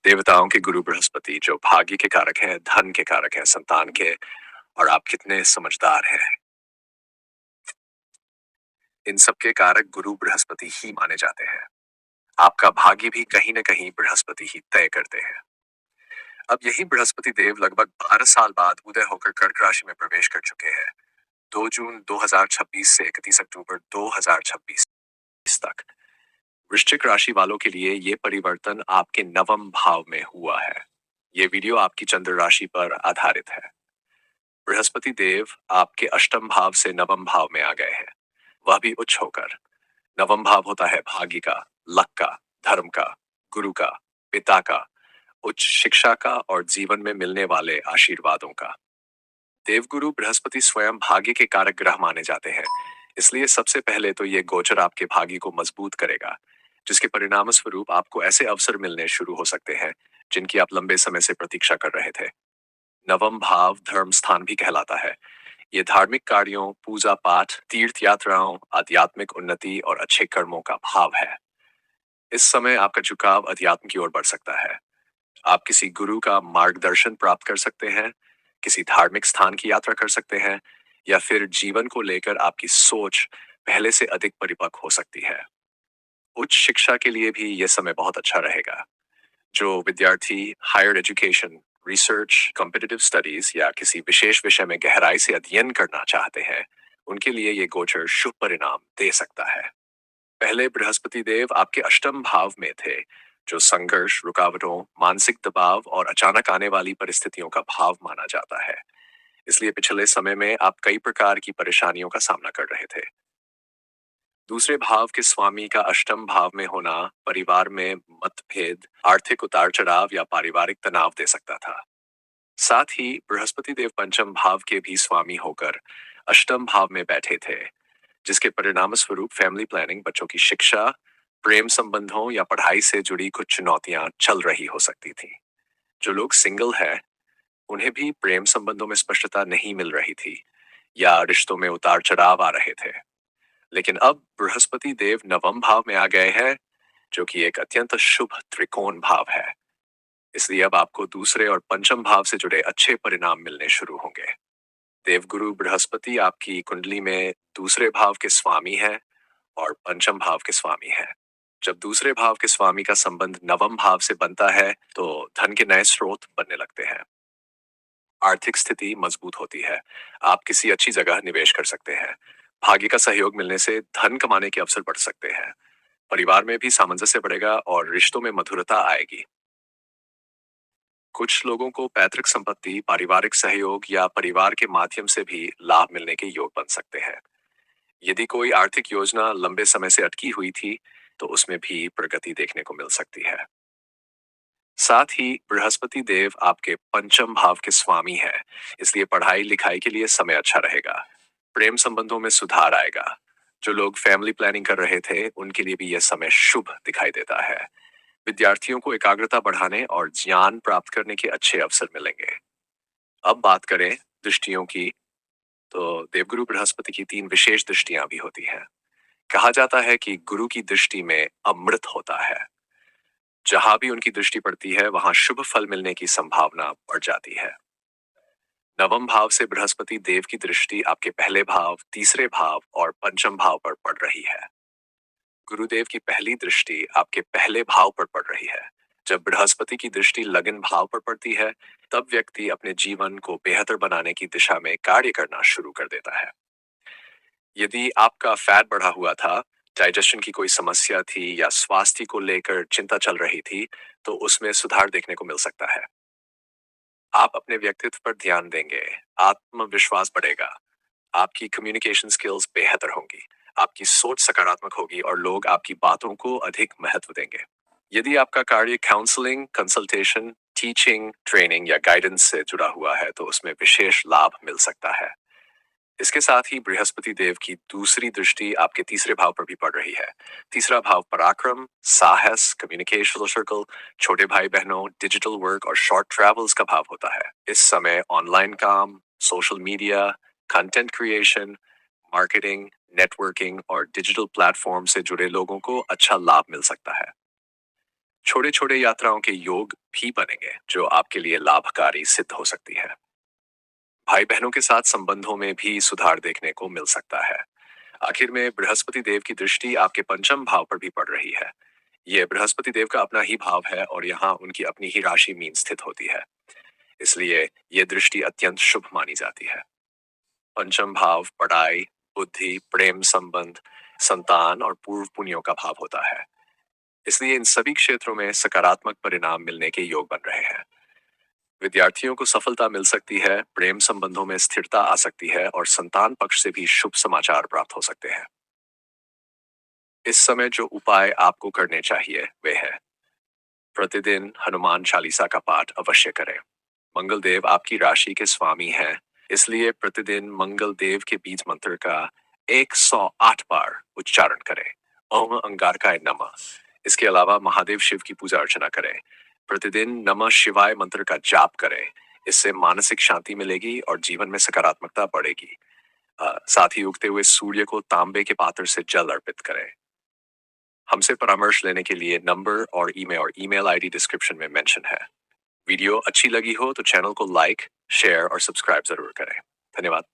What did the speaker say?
देवताओं के गुरु बृहस्पति जो भाग्य के कारक हैं, धन के कारक हैं, संतान के, और आप कितने समझदार हैं, इन सब के कारक गुरु बृहस्पति ही माने जाते हैं। आपका भाग्य भी कहीं न कहीं बृहस्पति ही तय करते हैं। अब यही बृहस्पति देव लगभग 12 साल बाद उदय होकर कर्क राशि में प्रवेश कर चुके हैं। 2 जून 2026 से 31 अक्टूबर 2026 तक वृश्चिक राशि वालों के लिए ये परिवर्तन आपके नवम भाव में हुआ है। ये वीडियो आपकी चंद्र राशि पर आधारित है। बृहस्पति देव आपके अष्टम भाव से नवम भाव में आ गए हैं, वह भी उच्च होकर। नवम भाव होता है भाग्य का, लक का, धर्म का, गुरु का, पिता का, उच्च शिक्षा का और जीवन में मिलने वाले आशीर्वादों का। देवगुरु बृहस्पति स्वयं भाग्य के कारक ग्रह माने जाते हैं, इसलिए सबसे पहले तो ये गोचर आपके भाग्य को मजबूत करेगा, जिसके परिणाम स्वरूप आपको ऐसे अवसर मिलने शुरू हो सकते हैं जिनकी आप लंबे समय से प्रतीक्षा कर रहे थे। नवम भाव धर्म स्थान भी कहलाता है। ये धार्मिक कार्यों, पूजा पाठ, तीर्थ यात्राओं, आध्यात्मिक उन्नति और अच्छे कर्मों का भाव है। इस समय आपका झुकाव अध्यात्म की ओर बढ़ सकता है। आप किसी गुरु का मार्गदर्शन प्राप्त कर सकते हैं, किसी धार्मिक स्थान की यात्रा कर सकते हैं, या फिर जीवन को लेकर आपकी सोच पहले से अधिक परिपक्व हो सकती है। उच्च शिक्षा के लिए भी यह समय बहुत अच्छा रहेगा। जो विद्यार्थी higher education, research, competitive studies या किसी विशेष विषय में गहराई से अध्ययन करना चाहते हैं, उनके लिए ये गोचर शुभ परिणाम दे सकता है। पहले बृहस्पति देव आपके अष्टम भाव में थे, जो संघर्ष, रुकावटों, मानसिक दबाव और अचानक आने वाली परिस्थितियों का भाव माना जाता है। इसलिए पिछले समय में आप कई प्रकार की परेशानियों का सामना कर रहे थे। दूसरे भाव के स्वामी का अष्टम भाव में होना परिवार में मतभेद, आर्थिक उतार चढ़ाव या पारिवारिक तनाव दे सकता था। साथ ही बृहस्पति देव पंचम भाव के भी स्वामी होकर अष्टम भाव में बैठे थे, जिसके परिणाम स्वरूप फैमिली प्लानिंग, बच्चों की शिक्षा, प्रेम संबंधों या पढ़ाई से जुड़ी कुछ चुनौतियां चल रही हो सकती थी। जो लोग सिंगल हैं, उन्हें भी प्रेम संबंधों में स्पष्टता नहीं मिल रही थी या रिश्तों में उतार चढ़ाव आ रहे थे। लेकिन अब बृहस्पति देव नवम भाव में आ गए हैं, जो कि एक अत्यंत शुभ त्रिकोण भाव है। इसलिए अब आपको दूसरे और पंचम भाव से जुड़े अच्छे परिणाम मिलने शुरू होंगे। देवगुरु बृहस्पति आपकी कुंडली में दूसरे भाव के स्वामी है और पंचम भाव के स्वामी है। जब दूसरे भाव के स्वामी का संबंध नवम भाव से बनता है, तो धन के नए स्रोत बनने लगते हैं। आर्थिक स्थिति मजबूत होती है। आप किसी अच्छी जगह निवेश कर सकते हैं। भाग्य का सहयोग मिलने से धन कमाने के अवसर बढ़ सकते हैं। परिवार में भी सामंजस्य बढ़ेगा और रिश्तों में मधुरता आएगी। कुछ लोगों को पैतृक संपत्ति, पारिवारिक सहयोग या परिवार के माध्यम से भी लाभ मिलने के योग बन सकते हैं। यदि कोई आर्थिक योजना लंबे समय से अटकी हुई थी, तो उसमें भी प्रगति देखने को मिल सकती है। साथ ही बृहस्पति देव आपके पंचम भाव के स्वामी है, इसलिए पढ़ाई लिखाई के लिए समय अच्छा रहेगा। प्रेम संबंधों में सुधार आएगा। जो लोग फैमिली प्लानिंग कर रहे थे, उनके लिए भी यह समय शुभ दिखाई देता है। विद्यार्थियों को एकाग्रता बढ़ाने और ज्ञान प्राप्त करने के अच्छे अवसर मिलेंगे। अब बात करें दृष्टियों की, तो देवगुरु बृहस्पति की 3 विशेष दृष्टियां भी होती हैं। कहा जाता है कि गुरु की दृष्टि में अमृत होता है। जहां भी उनकी दृष्टि पड़ती है, वहां शुभ फल मिलने की संभावना बढ़ जाती है। नवम भाव से बृहस्पति देव की दृष्टि आपके पहले भाव, तीसरे भाव और पंचम भाव पर पड़ रही है। गुरुदेव की पहली दृष्टि आपके पहले भाव पर पड़ रही है। जब बृहस्पति की दृष्टि लगन भाव पर पड़ती है, तब व्यक्ति अपने जीवन को बेहतर बनाने की दिशा में कार्य करना शुरू कर देता है। यदि आपका फैट बढ़ा हुआ था, डाइजेशन की कोई समस्या थी या स्वास्थ्य को लेकर चिंता चल रही थी, तो उसमें सुधार देखने को मिल सकता है। आप अपने व्यक्तित्व पर ध्यान देंगे, आत्मविश्वास बढ़ेगा, आपकी कम्युनिकेशन स्किल्स बेहतर होंगी, आपकी सोच सकारात्मक होगी और लोग आपकी बातों को अधिक महत्व देंगे। यदि आपका कार्य काउंसलिंग, कंसल्टेशन, टीचिंग, ट्रेनिंग या गाइडेंस से जुड़ा हुआ है, तो उसमें विशेष लाभ मिल सकता है। इसके साथ ही बृहस्पति देव की दूसरी दृष्टि आपके तीसरे भाव पर भी पड़ रही है। तीसरा भाव पराक्रम, साहस, कम्युनिकेशन सर्कल, छोटे भाई बहनों, डिजिटल वर्क और शॉर्ट ट्रैवल्स का भाव होता है। इस समय ऑनलाइन काम, social media, content creation, marketing, networking और डिजिटल प्लेटफॉर्म से जुड़े लोगों को अच्छा लाभ मिल सकता है। छोटे छोटे यात्राओं के योग भी बनेंगे जो आपके लिए लाभकारी सिद्ध हो सकती है। भाई बहनों के साथ संबंधों में भी सुधार देखने को मिल सकता है। आखिर में बृहस्पति देव की दृष्टि आपके पंचम भाव पर भी पड़ रही है। यह बृहस्पति देव का अपना ही भाव है और यहाँ उनकी अपनी ही राशि मीन स्थित होती है। इसलिए यह दृष्टि अत्यंत शुभ मानी जाती है। पंचम भाव पढ़ाई, बुद्धि, प्रेम संबंध, संतान और पूर्व पुण्यों का भाव होता है। इसलिए इन सभी क्षेत्रों में सकारात्मक परिणाम मिलने के योग बन रहे हैं। विद्यार्थियों को सफलता मिल सकती है, प्रेम संबंधों में स्थिरता आ सकती है और संतान पक्ष से भी शुभ समाचार प्राप्त हो सकते हैं। इस समय जो उपाय आपको करने चाहिए वे है: प्रतिदिन हनुमान चालीसा का पाठ अवश्य करें। मंगल देव आपकी राशि के स्वामी हैं, इसलिए प्रतिदिन मंगल देव के बीज मंत्र का 108 बार उच्चारण करें। ओम अंगारकाय नमः। इसके अलावा महादेव शिव की पूजा अर्चना करें। प्रतिदिन नमः शिवाय मंत्र का जाप करें। इससे मानसिक शांति मिलेगी और जीवन में सकारात्मकता बढ़ेगी। साथ ही उगते हुए सूर्य को तांबे के पात्र से जल अर्पित करें। हमसे परामर्श लेने के लिए नंबर और ईमेल आईडी डिस्क्रिप्शन में मेंशन है। वीडियो अच्छी लगी हो तो चैनल को लाइक, शेयर और सब्सक्राइब जरूर करें। धन्यवाद।